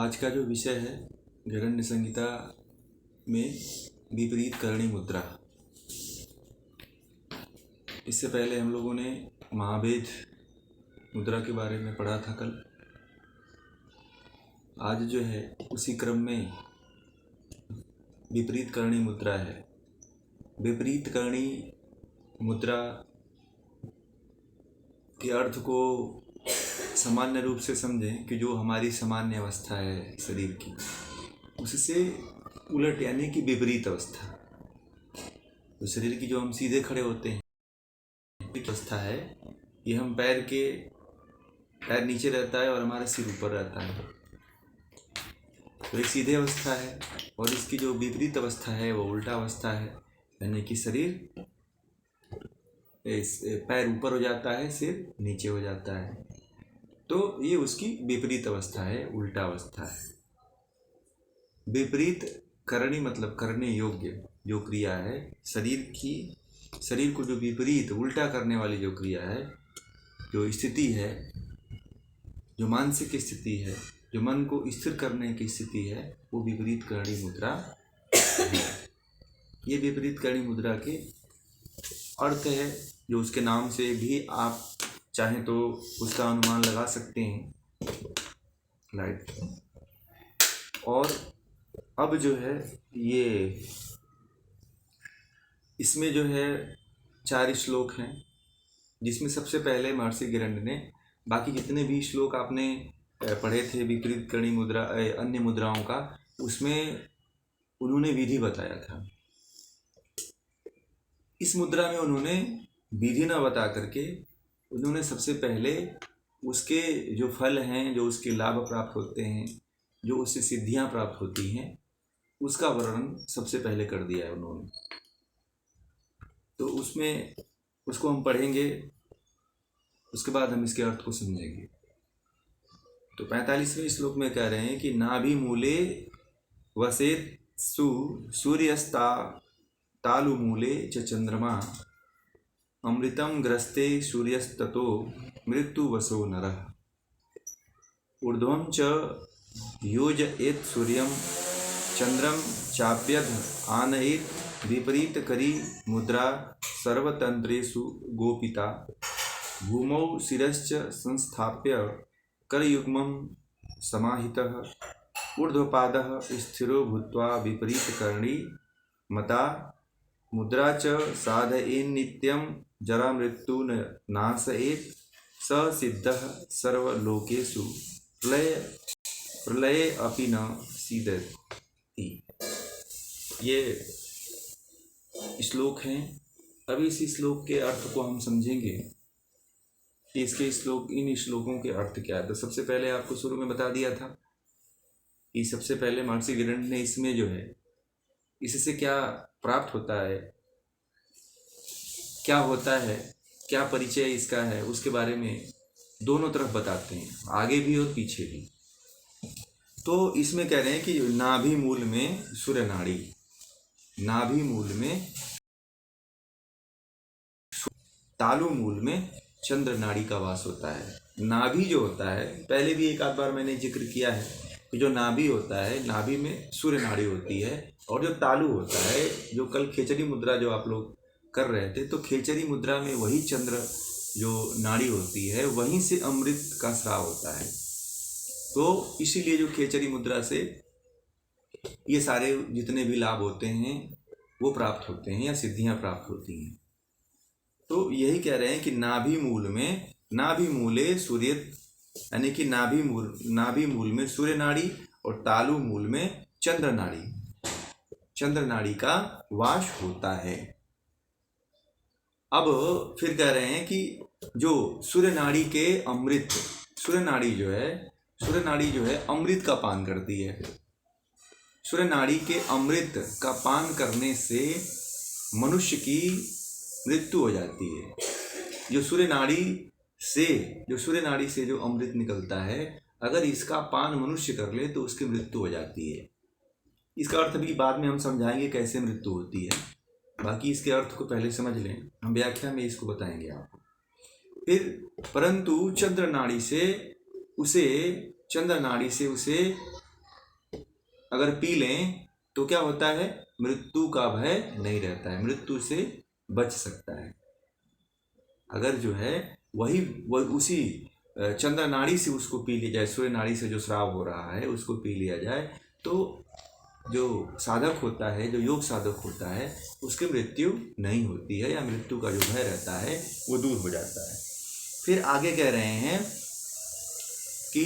आज का जो विषय है गैरण्य संहिता में विपरीत करणी मुद्रा। इससे पहले हम लोगों ने महाभेद मुद्रा के बारे में पढ़ा था कल। आज जो है उसी क्रम में विपरीत करणी मुद्रा है। विपरीत करणी मुद्रा के अर्थ को सामान्य रूप से समझें कि जो हमारी सामान्य अवस्था है शरीर की, उससे उलट यानी कि विपरीत अवस्था। तो शरीर की जो हम सीधे खड़े होते हैं अवस्था है, ये हम पैर नीचे रहता है और हमारा सिर ऊपर रहता है, तो एक सीधे अवस्था है। और इसकी जो विपरीत अवस्था है वो उल्टा अवस्था है, यानी कि शरीर पैर ऊपर हो जाता है, सिर नीचे हो जाता है। तो ये उसकी विपरीत अवस्था है, उल्टा अवस्था है। विपरीत करणी मतलब करने योग्य जो क्रिया है, शरीर को जो विपरीत उल्टा करने वाली जो क्रिया है, जो स्थिति है, जो मानसिक स्थिति है, जो मन को स्थिर करने की स्थिति है, वो विपरीत करणी मुद्रा है। ये विपरीत करणी मुद्रा के अर्थ है, जो उसके नाम से भी आप चाहें तो उसका अनुमान लगा सकते हैं। राइट। और अब जो है ये इसमें जो है 4 श्लोक हैं, जिसमें सबसे पहले महर्षि गिरण्य ने, बाकी जितने भी श्लोक आपने पढ़े थे विपरीत करणी मुद्रा अन्य मुद्राओं का, उसमें उन्होंने विधि बताया था। इस मुद्रा में उन्होंने विधि न बता करके उन्होंने सबसे पहले उसके जो फल हैं, जो उसके लाभ प्राप्त होते हैं, जो उससे सिद्धियां प्राप्त होती हैं, उसका वर्णन सबसे पहले कर दिया है उन्होंने। तो उसको हम पढ़ेंगे, उसके बाद हम इसके अर्थ को समझेंगे। तो 45वें श्लोक में कह रहे हैं कि नाभि मूले वसेत सूर्यस्ता तालु मूले च चंद्रमा अमृतम ग्रस्ते सूर्यस्ततो मृत्युवसो नरः ऊर्ध्वं च योजयेत् सूर्यं चंद्रम चाप्यध आनयेत् विपरीत करी मुद्रा सर्वतंत्रेषु गोपिता भूमौ शिरश्च संस्थाप्य करयुग्मं समाहितः ऊर्ध्वपादः स्थिरो भूत्वा विपरीत करणी मता मुद्रा च साधयेन्नित्यं जरा मृत्यु नाशयेत् स सिद्धः सर्वलोकेषु प्रलये अपि न सीदति। ये श्लोक हैं। अब इस श्लोक के अर्थ को हम समझेंगे कि इन श्लोकों के अर्थ क्या है। तो सबसे पहले आपको शुरू में बता दिया था कि सबसे पहले महर्षि गिरण्य ने इसमें जो है, इससे क्या प्राप्त होता है, क्या होता है, क्या परिचय इसका है, उसके बारे में दोनों तरफ बताते हैं, आगे भी और पीछे भी। तो इसमें कह रहे हैं कि नाभि मूल में सूर्य नाड़ी, नाभि मूल में तालु मूल में चंद्र नाड़ी का वास होता है। नाभि जो होता है, पहले भी एक आध बार मैंने जिक्र किया है कि जो नाभि होता है, नाभि में सूर्य नाड़ी होती है, और जो तालु होता है, जो कल खेचरी मुद्रा जो आप लोग कर रहे थे, तो खेचरी मुद्रा में वही चंद्र जो नाड़ी होती है, वहीं से अमृत का स्राव होता है। तो इसीलिए जो खेचरी मुद्रा से ये सारे जितने भी लाभ होते हैं वो प्राप्त होते हैं या सिद्धियां प्राप्त होती हैं। तो यही कह रहे हैं कि नाभि मूले सूर्य, यानी कि नाभि मूल में सूर्य नाड़ी और तालु मूल में चंद्र नाड़ी का वास होता है। अब फिर कह रहे हैं कि जो सूर्य नाड़ी जो है अमृत का पान करती है। सूर्य नाड़ी के अमृत का पान करने से मनुष्य की मृत्यु हो जाती है। जो सूर्य नाड़ी से जो अमृत निकलता है, अगर इसका पान मनुष्य कर ले तो उसकी मृत्यु हो जाती है। इसका अर्थ भी बाद में हम समझाएंगे कैसे मृत्यु होती है, बाकी इसके अर्थ को पहले समझ लें, हम व्याख्या में इसको बताएंगे आपको। फिर परंतु चंद्र नाड़ी से उसे अगर पी लें तो क्या होता है, मृत्यु का भय नहीं रहता है, मृत्यु से बच सकता है। अगर जो है वह उसी चंद्र नाड़ी से उसको पी लिया जाए, सूर्य नाड़ी से जो श्राव हो रहा है उसको पी लिया जाए, तो जो साधक होता है, जो योग साधक होता है, उसकी मृत्यु नहीं होती है, या मृत्यु का जो भय रहता है वो दूर हो जाता है। फिर आगे कह रहे हैं कि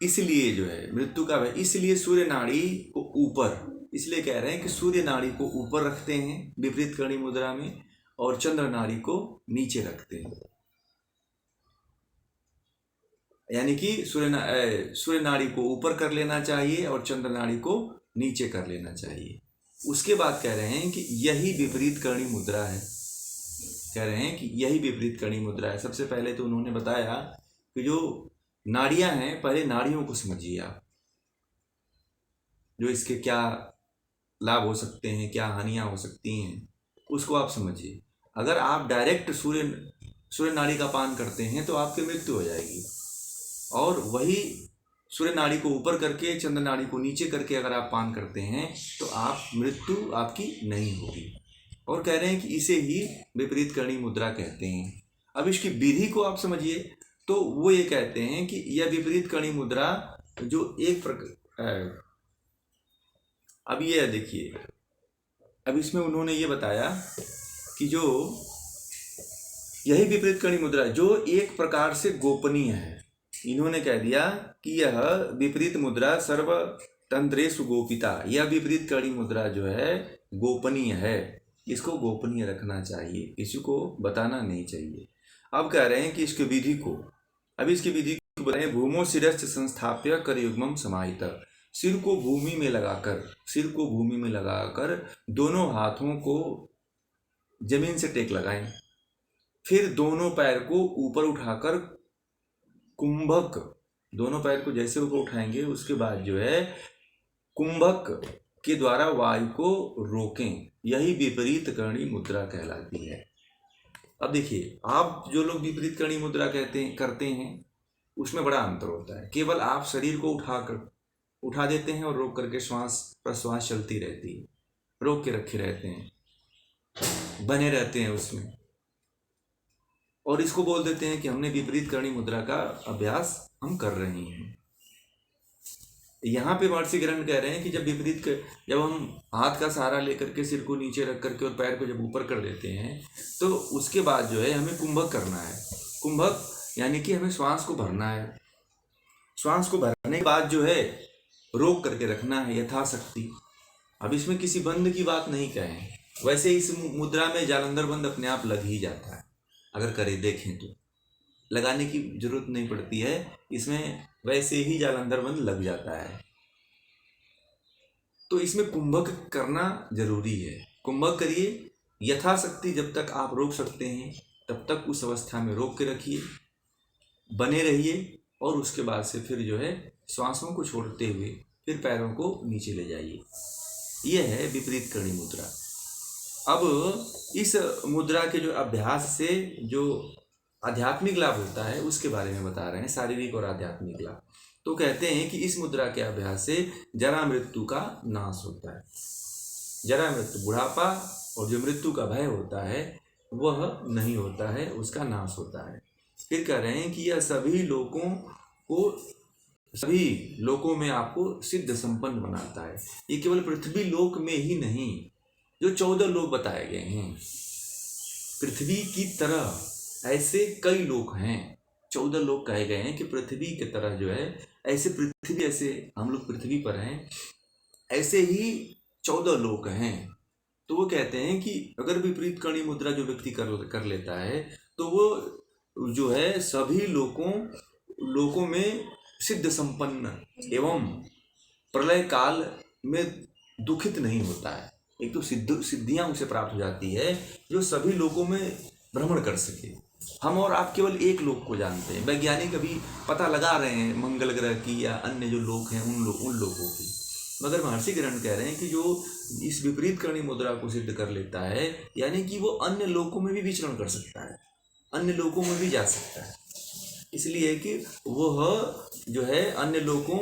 इसलिए जो है मृत्यु का भय, इसलिए सूर्य नाड़ी को ऊपर, इसलिए कह रहे हैं कि सूर्य नाड़ी को ऊपर रखते हैं विपरीत करणी मुद्रा में, और चंद्र नाड़ी को नीचे रखते हैं। यानी कि सूर्य नाड़ी को ऊपर कर लेना चाहिए और चंद्र नाड़ी को नीचे कर लेना चाहिए। उसके बाद कह रहे हैं कि यही विपरीत करणी मुद्रा है, कह रहे हैं कि यही विपरीत करणी मुद्रा है। सबसे पहले तो उन्होंने बताया कि जो नाड़ियां हैं, पहले नाड़ियों को समझिए आप, जो इसके क्या लाभ हो सकते हैं, क्या हानियां हो सकती हैं, उसको आप समझिए। अगर आप डायरेक्ट सूर्य नाड़ी का पान करते हैं तो आपकी मृत्यु हो जाएगी, और वही सूर्य नाड़ी को ऊपर करके चंद्र नाड़ी को नीचे करके अगर आप पान करते हैं तो मृत्यु आपकी नहीं होगी। और कह रहे हैं कि इसे ही विपरीत करणी मुद्रा कहते हैं। अब इसकी विधि को आप समझिए, तो वो ये कहते हैं कि यह विपरीत करणी मुद्रा जो एक प्रकार, अब ये देखिए, अब इसमें उन्होंने ये बताया कि जो यही विपरीत करणी मुद्रा जो एक प्रकार से गोपनीय है, इन्होंने कह दिया कि यह विपरीत मुद्रा सर्वतंत्रेषु गोपिता, यह विपरीत करणी मुद्रा जो है गोपनीय है, इसको गोपनीय रखना चाहिए, किसी को बताना नहीं चाहिए। अब कह रहे हैं कि इसकी विधि को, अब इसकी विधि को बताएं। भूमो शिरश्च संस्थाप्य कर युग्मम समाहित, सिर को भूमि में लगाकर दोनों हाथों को जमीन से टेक लगाएं, फिर दोनों पैर को ऊपर उठाकर कुंभक, दोनों पैर को जैसे ऊपर उठाएंगे उसके बाद जो है कुंभक के द्वारा वायु को रोकें, यही विपरीत करणी मुद्रा कहलाती है। अब देखिए, आप जो लोग विपरीत करणी मुद्रा करते हैं उसमें बड़ा अंतर होता है। केवल आप शरीर को उठा देते हैं और रोक करके श्वास प्रश्वास चलती रहती है, रोक के रखे रहते हैं, बने रहते हैं उसमें, और इसको बोल देते हैं कि हमने विपरीत करणी मुद्रा का अभ्यास हम कर रहे हैं। यहाँ पे महर्षि ग्रहण कह रहे हैं कि जब हम हाथ का सहारा लेकर के सिर को नीचे रख करके और पैर को जब ऊपर कर देते हैं तो उसके बाद जो है हमें कुंभक करना है। कुंभक यानी कि हमें श्वास को भरना है, श्वास को भरने के बाद जो है रोक करके रखना है यथाशक्ति। अब इसमें किसी बंद की बात नहीं कहें, वैसे इस मुद्रा में जालंधर बंद अपने आप लग ही जाता है, अगर करें देखें तो लगाने की जरूरत नहीं पड़ती है, इसमें वैसे ही जालंधर बंद लग जाता है। तो इसमें कुंभक करना जरूरी है। कुंभक करिए यथाशक्ति, जब तक आप रोक सकते हैं तब तक उस अवस्था में रोक के रखिए, बने रहिए, और उसके बाद से फिर जो है श्वासों को छोड़ते हुए फिर पैरों को नीचे ले जाइए। यह है विपरीत करणी मुद्रा। अब इस मुद्रा के जो अभ्यास से जो आध्यात्मिक लाभ होता है उसके बारे में बता रहे हैं, शारीरिक और आध्यात्मिक लाभ। तो कहते हैं कि इस मुद्रा के अभ्यास से जरा मृत्यु का नाश होता है। जरा मृत्यु, बुढ़ापा और जो मृत्यु का भय होता है वह नहीं होता है, उसका नाश होता है। फिर कह रहे हैं कि यह सभी लोकों में आपको सिद्ध संपन्न बनाता है। ये केवल पृथ्वी लोक में ही नहीं, जो 14 लोक बताए गए हैं, पृथ्वी की तरह ऐसे कई लोक हैं, 14 लोक कहे गए हैं कि पृथ्वी की तरह जो है ऐसे हम लोग पृथ्वी पर हैं, ऐसे ही 14 लोक हैं। तो वो कहते हैं कि अगर विपरीत करणी मुद्रा जो व्यक्ति कर लेता है तो वो जो है सभी लोकों में सिद्ध संपन्न एवं प्रलय काल में दुखित नहीं होता है। एक तो सिद्धियां उसे प्राप्त हो जाती है जो सभी लोकों में भ्रमण कर सके। हम और आप केवल एक लोक को जानते हैं, वैज्ञानिक अभी पता लगा रहे हैं मंगल ग्रह की या अन्य जो लोक हैं उन लोगों की, मगर महर्षि ग्रहण कह रहे हैं कि जो इस विपरीत करणी मुद्रा को सिद्ध कर लेता है यानी कि वो अन्य लोकों में भी विचरण कर सकता है, अन्य लोकों में भी जा सकता है। इसलिए कि वह जो है अन्य लोगों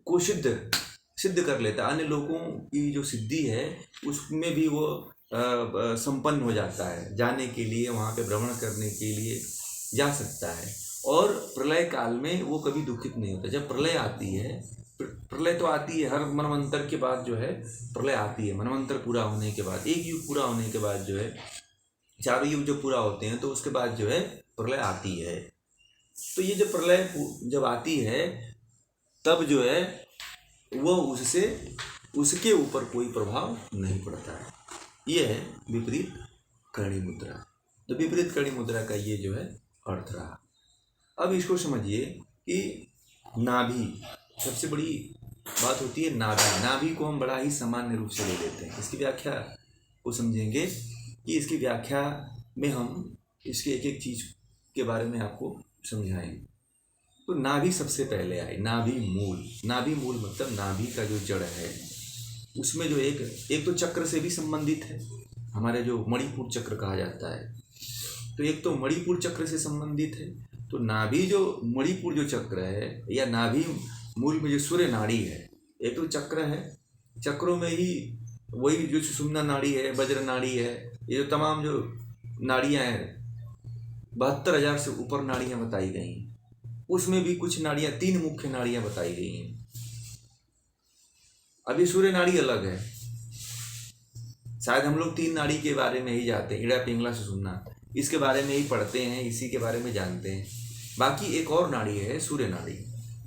को सिद्ध कर लेता है, अन्य लोगों की जो सिद्धि है उसमें भी वो संपन्न हो जाता है, जाने के लिए वहाँ पे भ्रमण करने के लिए जा सकता है। और प्रलय काल में वो कभी दुखित नहीं होता। जब प्रलय आती है, प्रलय तो आती है हर मनवंतर के बाद, जो है प्रलय आती है मनवंतर पूरा होने के बाद, एक युग पूरा होने के बाद जो है, चारों युग जो पूरा होते हैं तो उसके बाद जो है प्रलय आती है। तो ये जो प्रलय जब आती है तब जो है वो उसके ऊपर कोई प्रभाव नहीं पड़ता है। ये है विपरीत करणी मुद्रा। तो विपरीत करणी मुद्रा का ये जो है अर्थ रहा। अब इसको समझिए कि नाभि, सबसे बड़ी बात होती है नाभि। नाभि को हम बड़ा ही सामान्य रूप से ले लेते हैं। इसकी व्याख्या को समझेंगे कि इसकी व्याख्या में हम इसके एक एक चीज के बारे में आपको समझाएंगे। तो नाभि सबसे पहले आई। नाभि मूल, नाभि मूल मतलब नाभि का जो जड़ है उसमें जो एक तो चक्र से भी संबंधित है, हमारे जो मणिपुर चक्र कहा जाता है, तो एक तो मणिपुर चक्र से संबंधित है। तो नाभि जो मणिपुर जो चक्र है या नाभि मूल में जो सूर्य नाड़ी है, एक तो चक्र है, चक्रों में ही वही जो सुषुम्ना नाड़ी है, वज्र नाड़ी है, ये जो तमाम जो नाड़ियाँ हैं 72,000 से ऊपर नाड़ियाँ बताई गई हैं। उसमें भी कुछ नाड़ियाँ, 3 मुख्य नाड़ियाँ बताई गई हैं। अभी सूर्य नाड़ी अलग है, शायद हम लोग 3 नाड़ी के बारे में ही जाते हैं, इड़ा पिंगला सुषुम्ना, इसके बारे में ही पढ़ते हैं, इसी के बारे में जानते हैं। बाकी एक और नाड़ी है सूर्य नाड़ी,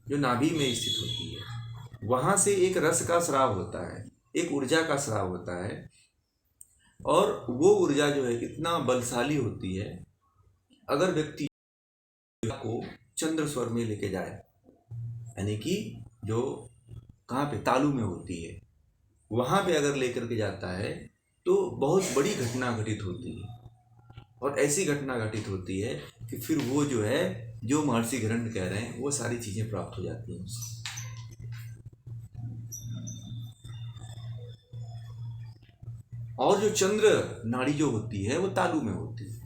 जो नाभि में स्थित होती है। वहाँ से एक रस का स्राव होता है, एक ऊर्जा का स्राव होता है, और वो ऊर्जा जो है इतना बलशाली होती है, अगर व्यक्ति को चंद्र स्वर में लेके जाए, यानी कि जो कहाँ पे तालु में होती है, वहाँ पे अगर लेकर के जाता है तो बहुत बड़ी घटना घटित होती है। और ऐसी घटना घटित होती है कि फिर वो जो है, जो महर्षि घरंड कह रहे हैं, वो सारी चीजें प्राप्त हो जाती हैं उसको। और जो चंद्र नाड़ी जो होती है वो तालु में होती है।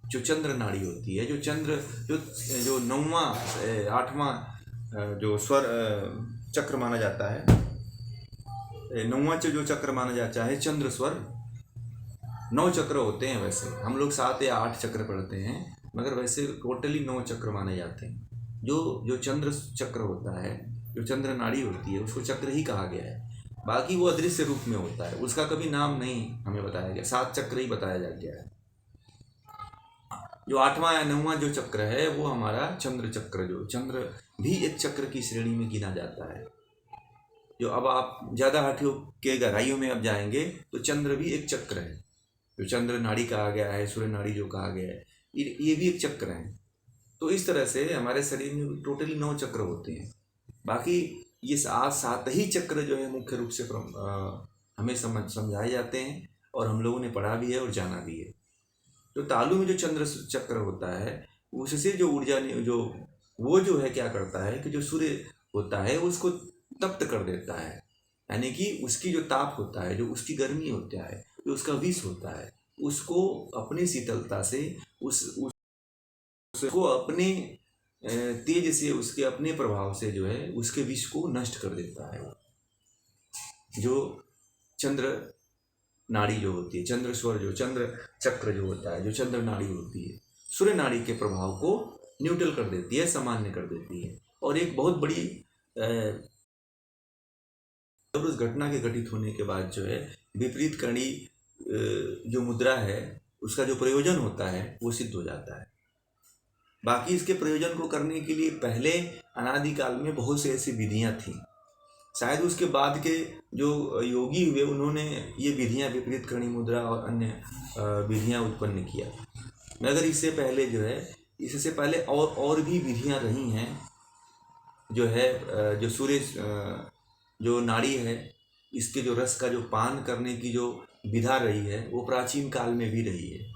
जो चंद्र नाड़ी होती है, जो चंद्र जो 9वां 8वां जो स्वर चक्र माना जाता है, 9वां जो चक्र माना जाता है चंद्र स्वर। 9 चक्र होते हैं, वैसे हम लोग 7 या 8 चक्र पढ़ते हैं, मगर वैसे टोटली 9 चक्र माने जाते हैं। जो चंद्र चक्र होता है, जो चंद्र नाड़ी होती है, उसको चक्र ही कहा गया है। बाकी वो अदृश्य रूप में होता है, उसका कभी नाम नहीं हमें बताया गया, 7 चक्र ही बताया जा गया है। जो 8वां या 9वां जो चक्र है वो हमारा चंद्र चक्र, जो चंद्र भी एक चक्र की श्रेणी में गिना जाता है। जो अब आप ज़्यादा हटियों के गहराइयों में अब जाएंगे तो चंद्र भी एक चक्र है, जो चंद्र नाड़ी कहा गया है, सूर्य नाड़ी जो कहा गया है, ये भी एक चक्र है। तो इस तरह से हमारे शरीर में टोटली 9 चक्र होते हैं। बाकी ये 7 ही चक्र जो है मुख्य रूप से हमें समझाए जाते हैं, और हम लोगों ने पढ़ा भी है और जाना भी है। तो तालु में जो चंद्र चक्र होता है, उससे जो ऊर्जा जो वो जो है क्या करता है कि जो सूर्य होता है उसको तप्त कर देता है, यानी कि उसकी जो ताप होता है, जो उसकी गर्मी होता है, जो उसका विष होता है, उसको अपनी शीतलता से उसको अपने तेज से, उसके अपने प्रभाव से जो है उसके विष को नष्ट कर देता है। जो चंद्र नाड़ी जो होती है, चंद्र स्वर जो चंद्र चक्र जो होता है, जो चंद्र नाड़ी होती है, सूर्य नाड़ी के प्रभाव को न्यूट्रल कर देती है, सामान्य कर देती है। और एक बहुत बड़ी उस घटना के घटित होने के बाद जो है विपरीत करणी जो मुद्रा है उसका जो प्रयोजन होता है वो सिद्ध हो जाता है। बाकी इसके प्रयोजन को करने के लिए पहले अनादिकाल में बहुत से ऐसी विधियां थी, शायद उसके बाद के जो योगी हुए उन्होंने ये विधियां, विपरीत करणी मुद्रा और अन्य विधियां उत्पन्न किया। मगर इससे पहले जो है, इससे पहले और भी विधियां रही हैं, जो है जो सूर्य जो नाड़ी है, इसके जो रस का जो पान करने की जो विधा रही है वो प्राचीन काल में भी रही है।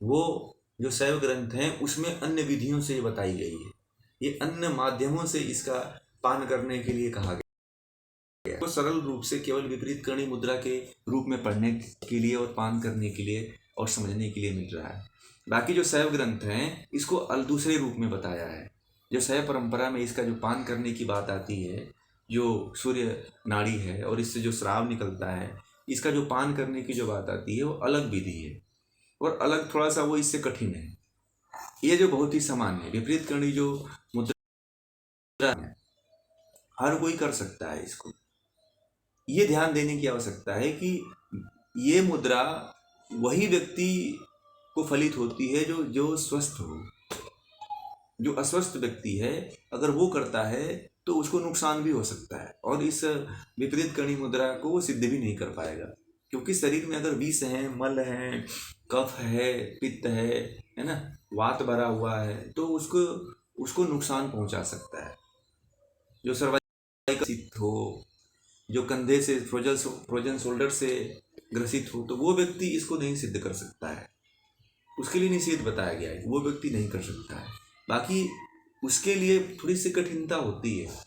वो जो शैव ग्रंथ हैं उसमें अन्य विधियों से ये बताई गई है, ये अन्य माध्यमों से इसका पान करने के लिए कहा गया। तो सरल रूप से केवल विपरीत करणी मुद्रा के रूप में पढ़ने के लिए और पान करने के लिए और समझने के लिए मिल रहा है। बाकी जो शैव ग्रंथ हैं इसको दूसरे रूप में बताया है। जो शैव परंपरा में इसका जो पान करने की बात आती है, जो सूर्य नाड़ी है और इससे जो श्राव निकलता है, इसका जो पान करने की जो बात आती है वो अलग विधि है और अलग थोड़ा सा वो इससे कठिन है। ये जो बहुत ही सामान्य है, विपरीत करणी जो मुद्रा है हर कोई कर सकता है इसको। ये ध्यान देने की आवश्यकता है कि ये मुद्रा वही व्यक्ति को फलित होती है जो जो स्वस्थ हो। जो अस्वस्थ व्यक्ति है अगर वो करता है तो उसको नुकसान भी हो सकता है और इस विपरीत करणी मुद्रा को वो सिद्ध भी नहीं कर पाएगा, क्योंकि शरीर में अगर विष है, मल है, कफ है, पित्त है ना, वात भरा हुआ है, तो उसको उसको नुकसान पहुंचा सकता है। जो सर्वाइकल ग्रसित हो, जो कंधे से फ्रोजन शोल्डर से ग्रसित हो, तो वो व्यक्ति इसको नहीं सिद्ध कर सकता है। उसके लिए निषेध बताया गया है, वो व्यक्ति नहीं कर सकता है। बाकी उसके लिए थोड़ी सी कठिनता होती है।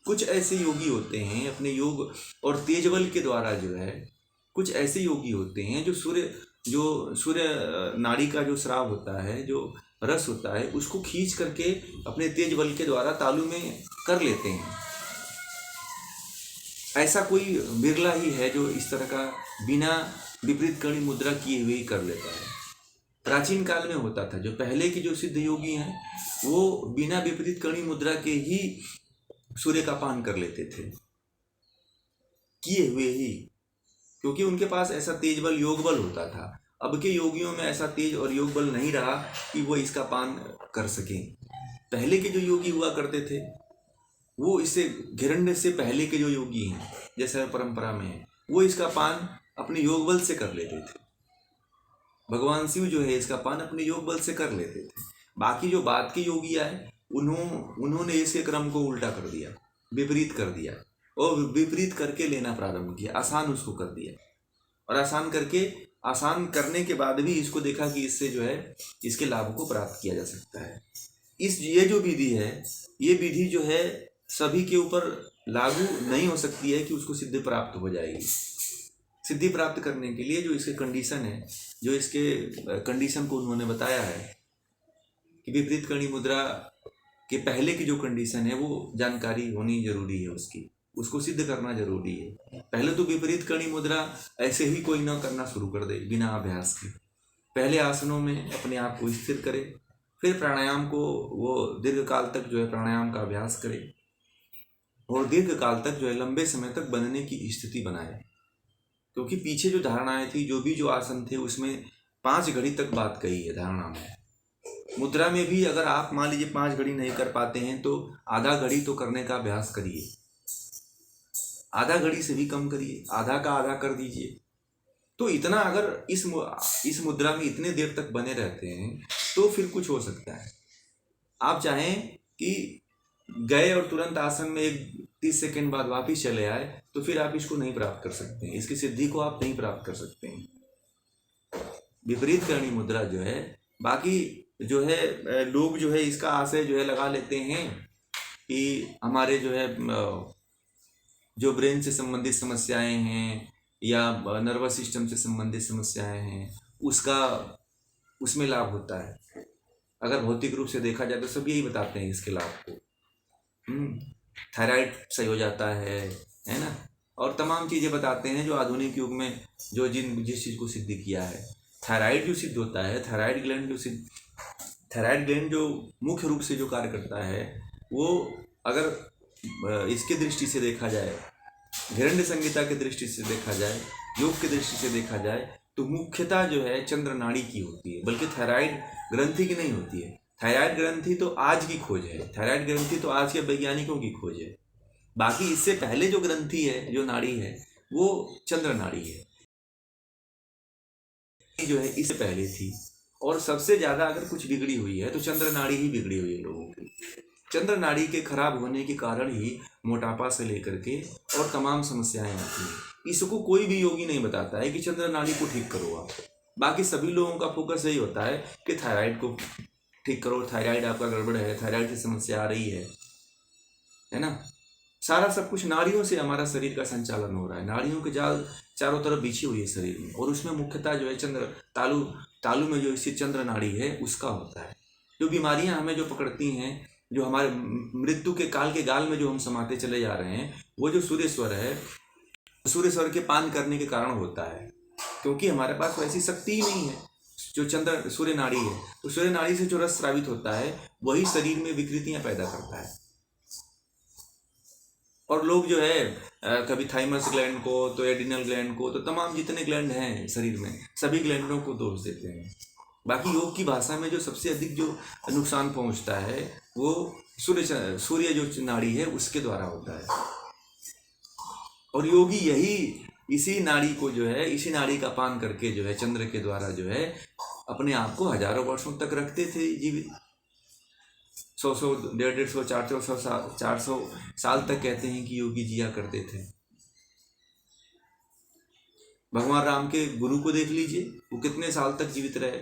कुछ ऐसे योगी होते हैं अपने योग और तेज बल के द्वारा जो है, कुछ ऐसे योगी होते हैं जो सूर्य नाड़ी का जो श्राव होता है, जो रस होता है, उसको खींच करके अपने तेज बल के द्वारा तालु में कर लेते हैं। ऐसा कोई बिरला ही है जो इस तरह का बिना विपरीत करणी मुद्रा किए हुए ही कर लेता है। प्राचीन काल में होता था, जो पहले के जो सिद्ध योगी हैं वो बिना विपरीत करणी मुद्रा के ही सूर्य का पान कर लेते थे, किए हुए ही, क्योंकि उनके पास ऐसा तेज बल योग बल होता था। अब के योगियों में ऐसा तेज और योग बल नहीं रहा कि वो इसका पान कर सकें। पहले के जो योगी हुआ करते थे वो इससे घिरण्य से पहले के जो योगी हैं जैसे परंपरा में है, वो इसका पान अपने योग बल से कर लेते थे। भगवान शिव जो है इसका पान अपने योग बल से कर लेते थे। बाकी जो बाद के योगी आए उन्होंने इसके क्रम को उल्टा कर दिया, विपरीत कर दिया और विपरीत करके लेना प्रारंभ किया, आसान उसको कर दिया और आसान करने के बाद भी इसको देखा कि इससे जो है इसके लाभ को प्राप्त किया जा सकता है। ये जो विधि है, ये विधि जो है सभी के ऊपर लागू नहीं हो सकती है कि उसको सिद्धि प्राप्त हो जाएगी। सिद्धि प्राप्त करने के लिए जो इसके कंडीशन है, जो इसके कंडीशन को उन्होंने बताया है कि विपरीत करणी मुद्रा के पहले की जो कंडीशन है वो जानकारी होनी जरूरी है, उसको सिद्ध करना जरूरी है। पहले तो विपरीत करणी मुद्रा ऐसे ही कोई ना करना शुरू कर दे बिना अभ्यास के। पहले आसनों में अपने आप को स्थिर करे, फिर प्राणायाम को वो दीर्घ काल तक जो है प्राणायाम का अभ्यास करे और दीर्घ काल तक जो है लंबे समय तक बनने की स्थिति बनाए। क्योंकि पीछे जो धारणाएं थी, जो आसन थे, उसमें 5 घड़ी तक बात कही है धारणा में। मुद्रा में भी अगर आप मान लीजिए 5 घड़ी नहीं कर पाते हैं तो आधा घड़ी तो करने का अभ्यास करिए, आधा घड़ी से भी कम करिए, आधा का आधा कर दीजिए। तो इतना अगर इस मुद्रा में इतने देर तक बने रहते हैं तो फिर कुछ हो सकता है। आप चाहें कि गए और तुरंत आसन में 30 सेकंड बाद वापिस चले आए तो फिर आप इसको नहीं प्राप्त कर सकते हैं, इसकी सिद्धि को आप नहीं प्राप्त कर सकते हैं। विपरीत करणी मुद्रा जो है, बाकी जो है लोग जो है इसका आशय जो है लगा लेते हैं कि हमारे जो है जो ब्रेन से संबंधित समस्याएं हैं या नर्वस सिस्टम से संबंधित समस्याएं हैं उसमें लाभ होता है। अगर भौतिक रूप से देखा जाए तो सब यही बताते हैं इसके लाभ को। थायराइड सही हो जाता है ना, और तमाम चीज़ें बताते हैं जो आधुनिक युग में जिस चीज़ को सिद्ध किया है। थायराइड जो सिद्ध होता है, थायराइड ग्लैंड जो मुख्य रूप से जो कार्य करता है वो अगर इसके दृष्टि से देखा जाए, हिरण्य संहिता की दृष्टि से देखा जाए, योग की दृष्टि से देखा जाए तो मुख्यतः जो है चंद्र नाड़ी की होती है, बल्कि थायराइड ग्रंथि की नहीं होती है। थायराइड ग्रंथि तो आज की खोज है, थायराइड ग्रंथि तो आज के वैज्ञानिकों की खोज है। बाकी इससे पहले जो ग्रंथि है, जो नाड़ी है, वो चंद्र नाड़ी है, जो है इससे पहले थी। और सबसे ज्यादा अगर कुछ बिगड़ी हुई है तो चंद्र नाड़ी ही बिगड़ी हुई है लोगों की। चंद्र नाड़ी के खराब होने के कारण ही मोटापा से लेकर के और तमाम समस्याएं आती हैं। इसको कोई भी योगी नहीं बताता है कि चंद्र नाड़ी को ठीक करो आप। बाकी सभी लोगों का फोकस यही होता है कि थायराइड को ठीक करो, थायराइड आपका गड़बड़ है, थायराइड की समस्या आ रही है ना। सारा सब कुछ नाड़ियों से हमारा शरीर का संचालन हो रहा है। नाड़ियों के जाल चारों तरफ बिछी हुई है शरीर में, और उसमें मुख्यतः जो है चंद्र तालु तालु में जो स्थित चंद्र नाड़ी है उसका होता है। जो बीमारियां हमें जो पकड़ती हैं, जो हमारे मृत्यु के काल के गाल में जो हम समाते चले जा रहे हैं, वो जो सूर्य स्वर है, सूर्य स्वर के पान करने के कारण होता है। क्योंकि हमारे पास वैसी शक्ति ही नहीं है। जो चंद्र सूर्य नाड़ी है, तो सूर्य नाड़ी से जो रस स्रावित होता है वही शरीर में विकृतियां पैदा करता है। और लोग जो है कभी थाइमस ग्लैंड को, तो एडिनल ग्लैंड को, तो तमाम जितने ग्लैंड हैं शरीर में, सभी ग्लैंडों को दोष देते हैं। बाकी योग की भाषा में जो सबसे अधिक जो नुकसान पहुंचता है वो सूर्य जो नाड़ी है उसके द्वारा होता है। और योगी यही इसी नाड़ी को जो है, इसी नाड़ी का पान करके जो है चंद्र के द्वारा जो है अपने आप को हजारों वर्षों तक रखते थे जीवित। 100, 150, 400, 400 साल तक कहते हैं कि योगी जिया करते थे। भगवान राम के गुरु को देख लीजिए, वो कितने साल तक जीवित रहे।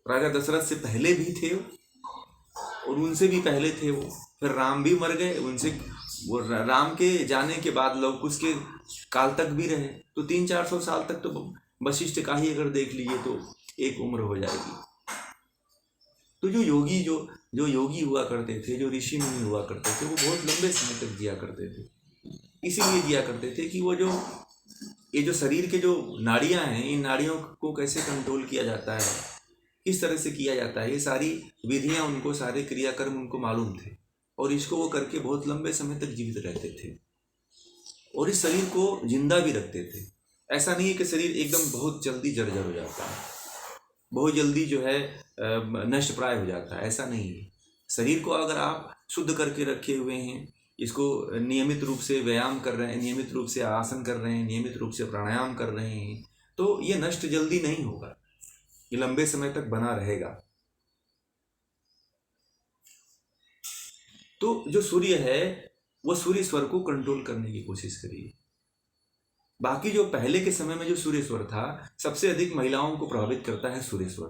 राजा दशरथ से पहले भी थे और उनसे भी पहले थे वो, फिर राम भी मर गए, उनसे वो राम के जाने के बाद लव कुश के काल तक भी रहे। तो 300-400 साल तक तो वशिष्ठ का ही अगर देख लीजिए तो एक उम्र हो जाएगी। तो जो योगी हुआ करते थे, जो ऋषि मुनि हुआ करते थे, वो बहुत लंबे समय तक जिया करते थे। इसीलिए जिया करते थे कि वो ये जो शरीर के जो नाड़ियां हैं, इन नाड़ियों को कैसे कंट्रोल किया जाता है, किस तरह से किया जाता है, ये सारी विधियां उनको, सारे क्रियाकर्म उनको मालूम थे, और इसको वो करके बहुत लंबे समय तक जीवित रहते थे और इस शरीर को जिंदा भी रखते थे। ऐसा नहीं है कि शरीर एकदम बहुत जल्दी जर्जर हो जाता है, बहुत जल्दी जो है नष्ट प्राय हो जाता है, ऐसा नहीं है। शरीर को अगर आप शुद्ध करके रखे हुए हैं, इसको नियमित रूप से व्यायाम कर रहे हैं, नियमित रूप से आसन कर रहे हैं, नियमित रूप से प्राणायाम कर रहे हैं, तो ये नष्ट जल्दी नहीं होगा, ये लंबे समय तक बना रहेगा। तो जो सूर्य है वो सूर्य स्वर को कंट्रोल करने की कोशिश करिए। बाकी जो पहले के समय में जो सूर्य स्वर था, सबसे अधिक महिलाओं को प्रभावित करता है सूर्य स्वर।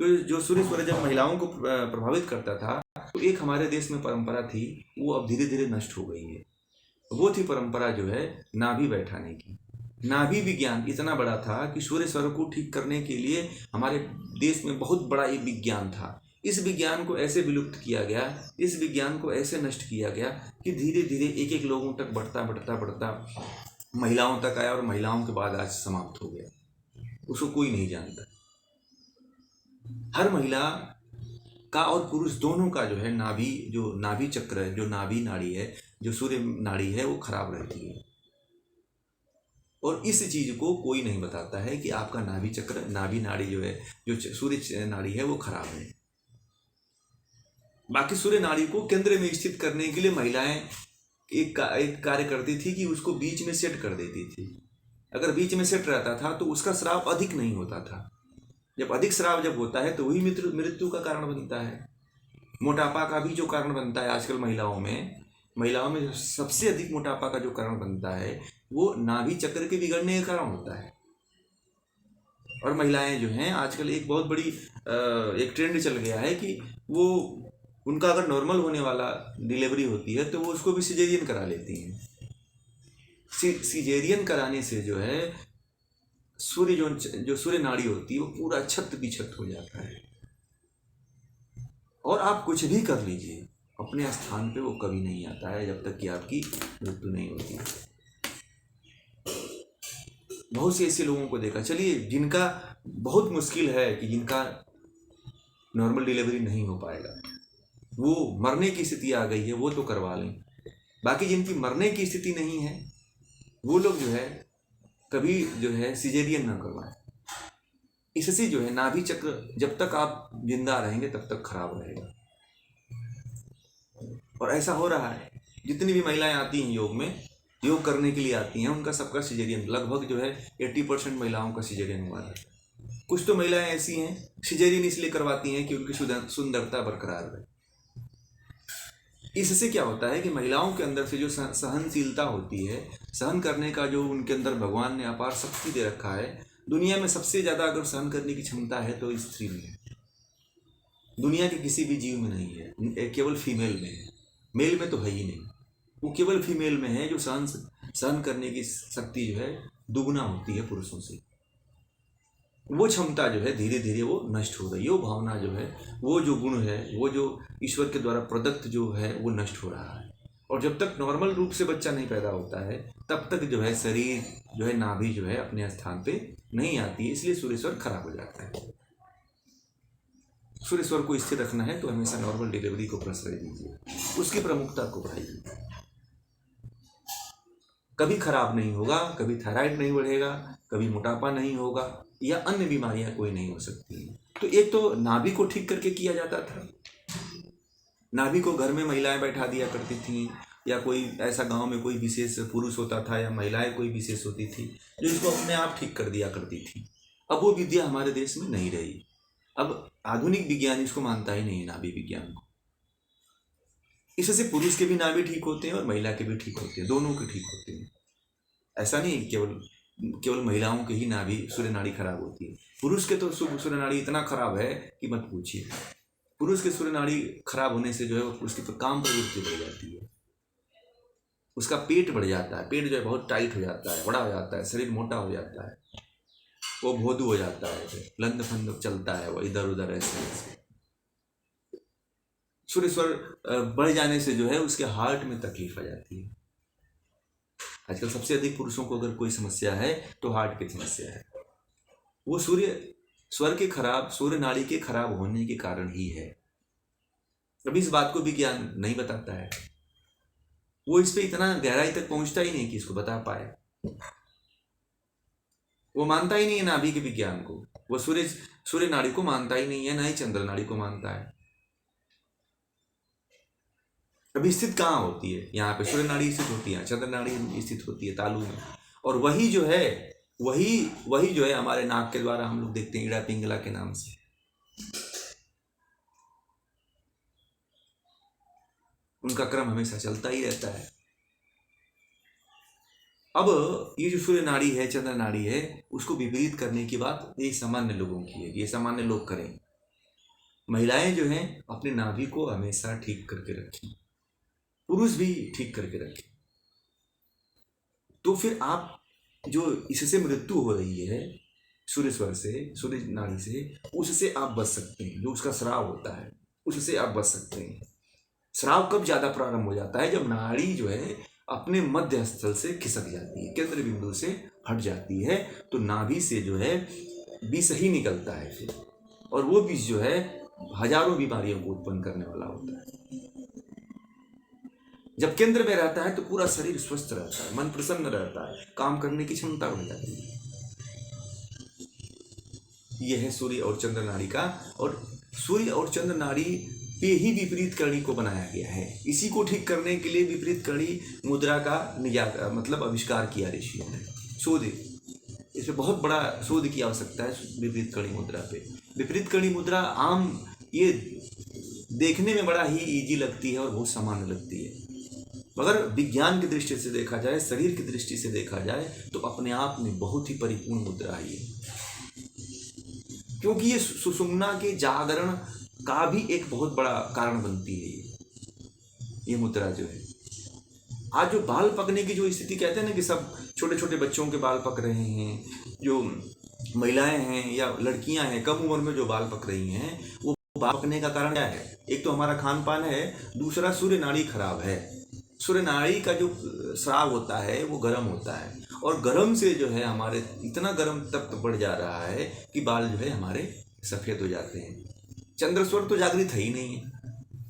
तो जो सूर्य स्वर जब महिलाओं को प्रभावित करता था, तो एक हमारे देश में परंपरा थी, वो अब धीरे धीरे नष्ट हो गई है। वो थी परंपरा जो है नाभि बैठाने की। नाभि विज्ञान इतना बड़ा था कि सूर्य स्वर को ठीक करने के लिए हमारे देश में बहुत बड़ा एक विज्ञान था। इस विज्ञान को ऐसे विलुप्त किया गया, इस विज्ञान को ऐसे नष्ट किया गया कि धीरे धीरे एक एक लोगों तक बढ़ता महिलाओं तक आया, और महिलाओं के बाद आज समाप्त हो गया। उसको कोई नहीं जानता। हर महिला का और पुरुष दोनों का जो है नाभि चक्र है, जो नाभि नाड़ी है, जो सूर्य नाड़ी है, वो खराब रहती है। और इस चीज को कोई नहीं बताता है कि आपका नाभि नाड़ी जो है, जो सूर्य नाड़ी है, वो खराब है। बाकी सूर्य नाड़ी को केंद्र में स्थित करने के लिए महिलाएं एक कार्य करती थी कि उसको बीच में सेट कर देती थी। अगर बीच में सेट रहता था तो उसका स्राव अधिक नहीं होता था। जब अधिक स्राव जब होता है तो वही मृत्यु का कारण बनता है। मोटापा का भी जो कारण बनता है आजकल महिलाओं में सबसे अधिक मोटापा का जो कारण बनता है वो नाभि चक्र के बिगड़ने के कारण होता है। और महिलाएं जो हैं आजकल एक बहुत बड़ी एक ट्रेंड चल गया है कि वो उनका अगर नॉर्मल होने वाला डिलीवरी होती है तो वो उसको भी सिजेरियन करा लेती हैं। सिजेरियन कराने से जो है जो सूर्य नाड़ी होती है वो पूरा छत बिछत हो जाता है। और आप कुछ भी कर लीजिए, अपने स्थान पे वो कभी नहीं आता है जब तक कि आपकी मृत्यु नहीं होती। बहुत से ऐसे लोगों को देखा, चलिए जिनका बहुत मुश्किल है कि जिनका नॉर्मल डिलीवरी नहीं हो पाएगा, वो मरने की स्थिति आ गई है, वो तो करवा लें। बाकी जिनकी मरने की स्थिति नहीं है वो लोग जो है कभी जो है सिजेरियन ना करवाएं। इससे जो है नाभि चक्र जब तक आप जिंदा रहेंगे तब तक खराब रहेगा। और ऐसा हो रहा है, जितनी भी महिलाएं आती हैं योग करने के लिए आती हैं, उनका सबका सिजेरियन, लगभग जो है 80% महिलाओं का सिजेरियन हुआ है। कुछ तो महिलाएं ऐसी हैं सिजेरियन इसलिए करवाती हैं कि उनकी सुंदरता बरकरार रहे। इससे क्या होता है कि महिलाओं के अंदर से जो सहनशीलता होती है, सहन करने का जो उनके अंदर भगवान ने अपार शक्ति दे रखा है, दुनिया में सबसे ज़्यादा अगर सहन करने की क्षमता है तो स्त्री में है, दुनिया के किसी भी जीव में नहीं है, केवल फीमेल में है। मेल में तो है ही नहीं। वो केवल फीमेल में है, जो सहन करने की शक्ति जो है दुगुना होती है पुरुषों से। वो क्षमता जो है धीरे धीरे वो नष्ट हो रही है। वो भावना जो है, वो जो गुण है, वो जो ईश्वर के द्वारा प्रदत्त जो है, वो नष्ट हो रहा है। और जब तक नॉर्मल रूप से बच्चा नहीं पैदा होता है, तब तक जो है शरीर जो है, नाभि जो है अपने स्थान पे नहीं आती है। इसलिए सूर्य स्वर खराब हो जाता है। सूर्य स्वर को स्थिर रखना है तो हमेशा नॉर्मल डिलीवरी को प्रश्रय दीजिए, उसकी प्रमुखता को बढ़ाइए। कभी खराब नहीं होगा, कभी थायराइड नहीं बढ़ेगा, कभी मोटापा नहीं होगा, या अन्य बीमारियां कोई नहीं हो सकती। तो एक तो नाभि को ठीक करके किया जाता था। नाभि को घर में महिलाएं बैठा दिया करती थीं, या कोई ऐसा गांव में कोई विशेष पुरुष होता था या महिलाएं कोई विशेष होती थी जो इसको अपने आप ठीक कर दिया करती थी। अब वो विद्या हमारे देश में नहीं रही। अब आधुनिक विज्ञान इसको मानता ही नहीं, नाभि विज्ञान को। इससे पुरुष के भी नाभि ठीक होते हैं और महिला के भी ठीक होते हैं, दोनों के ठीक होते हैं। ऐसा नहीं केवल महिलाओं के ही नाभि सूर्य नाड़ी खराब होती है। पुरुष के तो सूर्य नाड़ी इतना खराब है कि मत पूछिए। पुरुष के सूर्य नाड़ी खराब होने से जो है उसकी काम प्रवृत्ति बढ़ जाती है, उसका पेट बढ़ जाता है, पेट जो है बहुत टाइट हो जाता है, बड़ा हो जाता है, शरीर मोटा हो जाता है, वो भोदू हो जाता है, लंद फंद चलता है वो इधर उधर ऐसे। सूर्य स्वर बढ़ जाने से जो है उसके हार्ट में तकलीफ आ जाती है। आजकल सबसे अधिक पुरुषों को अगर कोई समस्या है तो हार्ट की समस्या है। वो सूर्य नाड़ी के खराब होने के कारण ही है। अभी इस बात को विज्ञान नहीं बताता है, वो इस पे इतना गहराई तक पहुंचता ही नहीं कि इसको बता पाए। वो मानता ही नहीं है नाभि के विज्ञान को, वो सूर्य नाड़ी को मानता ही नहीं है, ना ही चंद्र नाड़ी को मानता है। अभी स्थित कहाँ होती है? यहाँ पे सूर्य नाड़ी स्थित होती है, चंद्र नाड़ी स्थित होती है तालु में। और वही जो है हमारे नाक के द्वारा हम लोग देखते हैं इड़ा पिंगला के नाम से। उनका क्रम हमेशा चलता ही रहता है। अब ये जो सूर्य नाड़ी है, चंद्र नाड़ी है, उसको विपरीत करने की बात ये सामान्य लोगों की है, ये सामान्य लोग करें। महिलाएं जो हैं अपने नाभि को हमेशा ठीक करके रखें, पुरुष भी ठीक करके रखें। तो फिर आप जो इससे मृत्यु हो रही है सूर्य स्वर से, सूर्य नाड़ी से, उससे आप बच सकते हैं। जो उसका स्राव होता है उससे आप बच सकते हैं। स्राव कब ज्यादा प्रारंभ हो जाता है? जब नाड़ी जो है अपने मध्य स्थल से खिसक जाती है, केंद्र बिंदु से हट जाती है, तो नाभि से जो है विष ही निकलता है फिर। और वो विष जो है हजारों बीमारियों को उत्पन्न करने वाला होता है। जब केंद्र में रहता है तो पूरा शरीर स्वस्थ रहता है, मन प्रसन्न रहता है, काम करने की क्षमता बढ़ जाती है। यह है सूर्य और चंद्र नाड़ी का। और सूर्य और चंद्र नाड़ी पे ही विपरीत करणी को बनाया गया है। इसी को ठीक करने के लिए विपरीत करणी मुद्रा का मतलब आविष्कार किया ऋषियों ने। शोध, इसमें बहुत बड़ा शोध की आवश्यकता है विपरीत करणी मुद्रा पे। विपरीत करणी मुद्रा आम ये देखने में बड़ा ही इजी लगती है और बहुत सामान्य लगती है, मगर विज्ञान की दृष्टि से देखा जाए, शरीर की दृष्टि से देखा जाए, तो अपने आप में बहुत ही परिपूर्ण मुद्रा है ये। क्योंकि ये सुषुम्ना के जागरण का भी एक बहुत बड़ा कारण बनती है ये मुद्रा जो है। आज जो बाल पकने की जो स्थिति कहते हैं ना कि सब छोटे छोटे बच्चों के बाल पक रहे हैं, जो महिलाएं हैं या लड़कियां हैं कम उम्र में जो बाल पक रही हैं, वो बाल पकने का कारण क्या है? एक तो हमारा खान पान है, दूसरा सूर्य नाड़ी खराब है। सूर्य नाड़ी का जो स्राव होता है वो गर्म होता है, और गर्म से जो है हमारे इतना गर्म तप्त बढ़ जा रहा है कि बाल जो है हमारे सफ़ेद हो जाते हैं। चंद्र स्वर तो जागृत है ही नहीं है।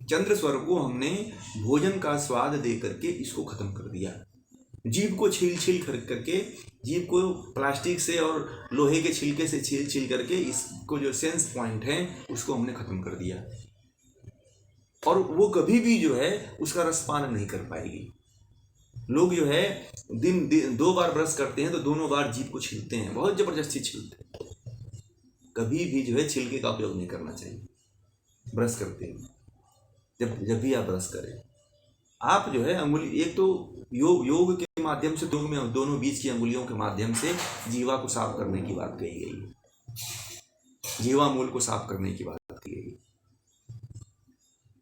चंद्र स्वर को हमने भोजन का स्वाद दे करके इसको खत्म कर दिया। जीभ को छील करके, जीभ को प्लास्टिक से और लोहे के छिलके से छील करके इसको जो सेंस पॉइंट है उसको हमने खत्म कर दिया, और वो कभी भी जो है उसका रसपान नहीं कर पाएगी। लोग जो है दिन 2 बार ब्रश करते हैं तो दोनों बार जीभ को छीलते हैं, बहुत जबरदस्ती छीलते हैं। कभी भी जो है छिलके का उपयोग नहीं करना चाहिए ब्रश करते हैं। जब भी आप ब्रश करें, आप जो है अंगुली, एक तो योग के माध्यम से दोनों बीच की अंगुलियों के माध्यम से जीवा को साफ करने की बात कही गई है, जीवा मूल को साफ करने की बात की गई।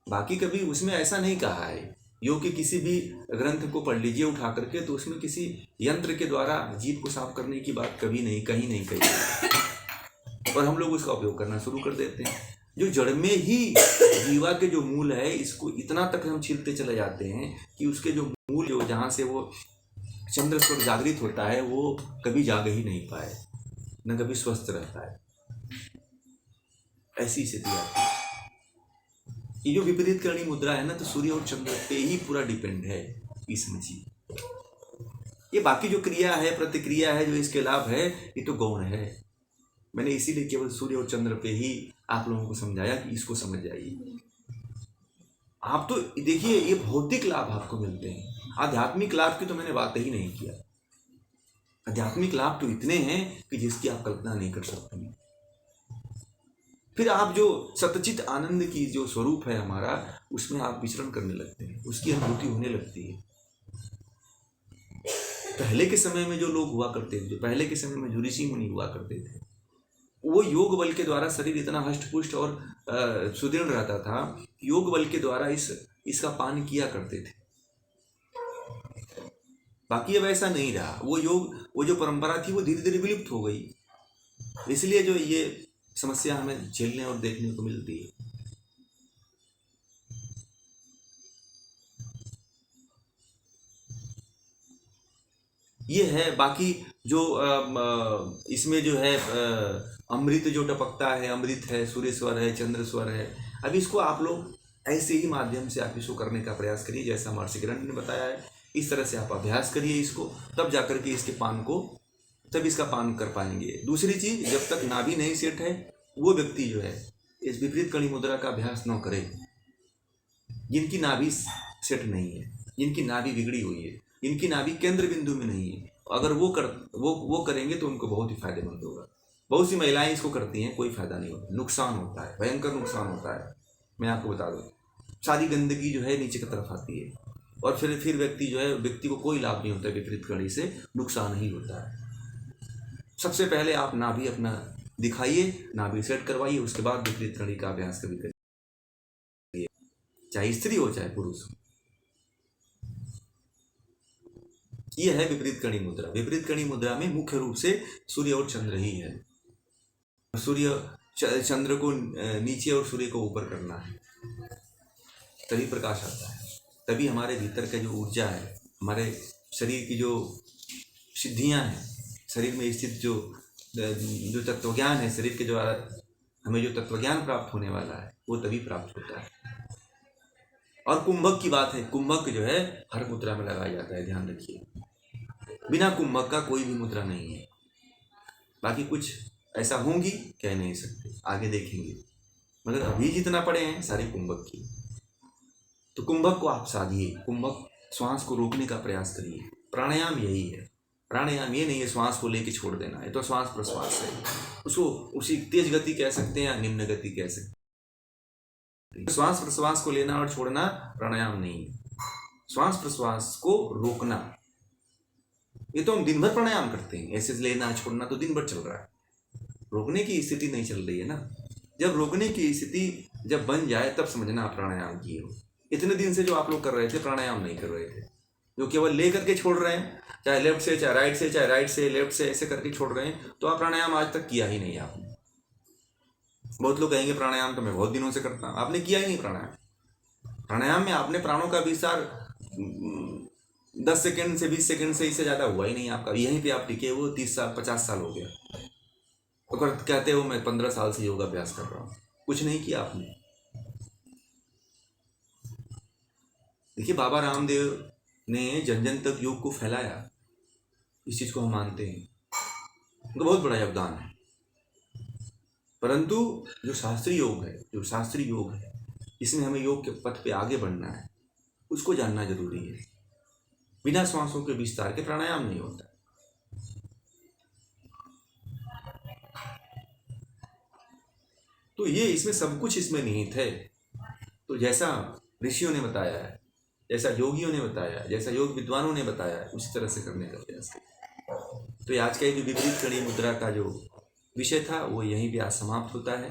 बाकी कभी उसमें ऐसा नहीं कहा है योग के किसी भी ग्रंथ को पढ़ लीजिए उठा करके, तो उसमें किसी यंत्र के द्वारा जीभ को साफ करने की बात कभी नहीं, कहीं नहीं कही। और हम लोग उसका उपयोग करना शुरू कर देते हैं। जो जड़ में ही जीवा के जो मूल है, इसको इतना तक हम छीलते चले जाते हैं कि उसके जो मूल, जो जहाँ से वो चंद्र स्वर जागृत होता है, वो कभी जाग ही नहीं पाए, न कभी स्वस्थ रहता है। ऐसी स्थिति आती है। ये जो विपरीत करणी मुद्रा है ना, तो सूर्य और चंद्र पे ही पूरा डिपेंड है, ये समझिए। ये बाकी जो क्रिया है, प्रतिक्रिया है, जो इसके लाभ है, ये तो गौण है। मैंने इसीलिए केवल सूर्य और चंद्र पे ही आप लोगों को समझाया कि इसको समझ जाइए। आप तो देखिए, ये भौतिक लाभ आपको मिलते हैं, आध्यात्मिक लाभ की तो मैंने बात ही नहीं किया। आध्यात्मिक लाभ तो इतने हैं कि जिसकी आप कल्पना नहीं कर सकते। फिर आप जो सतचित आनंद की जो स्वरूप है हमारा, उसमें आप विचरण करने लगते हैं, उसकी अनुभूति होने लगती है। पहले के समय में जो लोग हुआ करते थे, जो पहले के समय में जो ऋषि मुनि हुआ करते थे, वो योग बल के द्वारा शरीर इतना हष्टपुष्ट और सुदृढ़ रहता था, योग बल के द्वारा इसका पान किया करते थे। बाकी अब ऐसा नहीं रहा। वो योग, वो जो परंपरा थी, वो धीरे धीरे विलुप्त हो गई। इसलिए जो ये समस्या हमें झेलने और देखने को मिलती है। ये है। बाकी जो इसमें जो है अमृत जो टपकता है, अमृत है, सूर्य स्वर है, चंद्र स्वर है। अब इसको आप लोग ऐसे ही माध्यम से आप इसको करने का प्रयास करिए, जैसा महर्षि किरण ने बताया है। इस तरह से आप अभ्यास करिए इसको, तब जाकर के इसके पान को, तब इसका पान कर पाएंगे। दूसरी चीज, जब तक नाभि नहीं सेट है, वो व्यक्ति जो है इस विपरीत कणी मुद्रा का अभ्यास न करे। जिनकी नाभि सेट नहीं है, जिनकी नाभि बिगड़ी हुई है, जिनकी नाभि केंद्र बिंदु में नहीं है, अगर वो करेंगे तो उनको बहुत ही फायदेमंद होगा। बहुत सी महिलाएं इसको करती हैं, कोई फायदा नहीं होता, नुकसान होता है, भयंकर नुकसान होता है। मैं आपको बता दूं, सारी गंदगी जो है नीचे की तरफ आती है, और फिर व्यक्ति जो है, व्यक्ति को कोई लाभ नहीं होता, विपरीत कणी से नुकसान ही होता है। सबसे पहले आप नाभि अपना दिखाइए, नाभि सेट करवाइए, उसके बाद विपरीत कणी का अभ्यास कभी करिए, चाहे स्त्री हो चाहे पुरुष हो। यह है विपरीत कणी मुद्रा। विपरीत कणी मुद्रा में मुख्य रूप से सूर्य और चंद्र ही है। सूर्य चंद्र को नीचे और सूर्य को ऊपर करना है, तभी प्रकाश आता है, तभी हमारे भीतर का जो ऊर्जा है, हमारे शरीर की जो सिद्धियां हैं, शरीर में स्थित जो तत्वज्ञान है, शरीर के द्वारा हमें जो तत्वज्ञान प्राप्त होने वाला है, वो तभी प्राप्त होता है। और कुंभक की बात है, कुंभक जो है हर मुद्रा में लगाया जाता है, ध्यान रखिए। बिना कुंभक का कोई भी मुद्रा नहीं है। बाकी कुछ ऐसा होंगी कह नहीं सकते, आगे देखेंगे, मगर अभी जितना पढ़े हैं सारे कुंभक की। तो कुंभक को आप साधिए, कुंभक श्वास को रोकने का प्रयास करिए। प्राणायाम यही है। प्राणायाम ये नहीं है श्वास को लेके छोड़ देना, है तो श्वास प्रश्वास है, उसको उसी तेज गति कह सकते हैं या निम्न गति कह सकते हैं। श्वास प्रश्वास को लेना और छोड़ना प्राणायाम नहीं है। श्वास प्रश्वास को रोकना, ये तो हम दिन भर प्राणायाम करते हैं, ऐसे लेना छोड़ना तो दिन भर चल रहा है, रोकने की स्थिति नहीं चल रही है ना। जब रोकने की स्थिति जब बन जाए तब समझना आप प्राणायाम किए हो। इतने दिन से जो आप लोग कर रहे थे, प्राणायाम नहीं कर रहे थे, जो केवल ले करके छोड़ रहे हैं, चाहे लेफ्ट से चाहे राइट से, चाहे राइट से लेफ्ट से, ऐसे करके छोड़ रहे हैं, तो आप प्राणायाम आज तक किया ही नहीं आपने। बहुत लोग कहेंगे प्राणायाम तो मैं बहुत दिनों से करता हूँ, आपने किया ही नहीं प्राणायाम। प्राणायाम में आपने प्राणों का विस्तार 10 सेकंड से 20 सेकंड से इससे ज़्यादा हुआ ही नहीं आपका। यहीं पे आप टिके हुए 30 साल 50 साल हो गया, तो कहते हो मैं 15 साल से योगा अभ्यास कर रहा हूँ, कुछ नहीं किया आपने। देखिए, बाबा रामदेव ने जन जन तक योग को फैलाया, इस चीज़ को हम मानते हैं, उनका बहुत बड़ा योगदान है। परंतु जो शास्त्रीय योग है, इसमें हमें योग के पथ पे आगे बढ़ना है, उसको जानना जरूरी है। बिना श्वासों के विस्तार के प्राणायाम नहीं होता। तो ये इसमें सब कुछ इसमें निहित है। तो जैसा ऋषियों ने बताया है, जैसा योगियों ने बताया है, जैसा योग विद्वानों ने बताया है, उसी तरह से करने का प्रयास करें। तो आज का ये विपरीत कणी मुद्रा का जो विषय था वो यहीं पे आज समाप्त होता है।